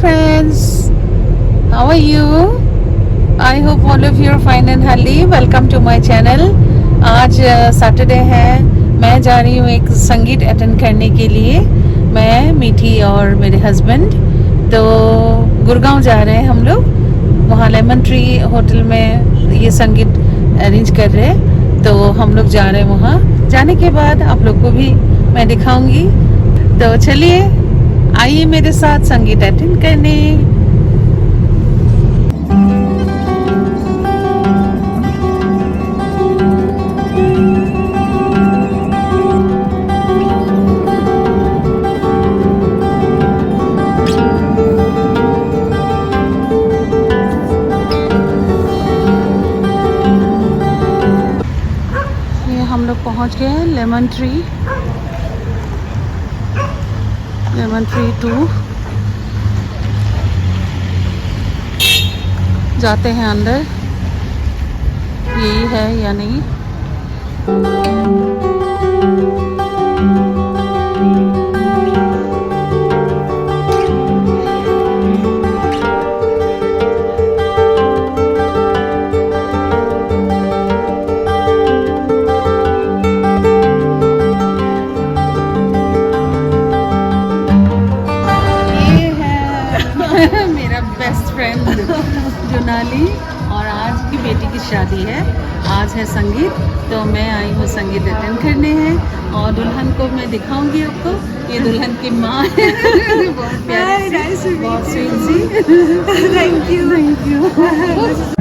friends, how are you? I hope all of you are fine and healthy. Welcome to my channel. आज Saturday है, मैं जा रही हूँ एक संगीत अटेंड करने के लिए। मैं मीठी और मेरे हस्बैंड तो गुड़गांव जा रहे हैं हम लोग। वहाँ लेमन ट्री होटल में ये संगीत अरेंज कर रहे हैं, तो हम लोग जा रहे हैं वहाँ। जाने के बाद आप लोग को भी मैं दिखाऊंगी, तो चलिए आइए मेरे साथ संगीत अटेंड करने। ये हम लोग पहुंच गए हैं लेमन ट्री 2। जाते हैं अंदर, यही है या नहीं। मेरा बेस्ट फ्रेंड जोनाली, और आज की बेटी की शादी है। आज है संगीत, तो मैं आई हूँ संगीत अटेंड करने हैं। और दुल्हन को मैं दिखाऊंगी आपको। ये दुल्हन की माँ है। बहुत प्यारी सी, बहुत स्वीट सी। Thank you.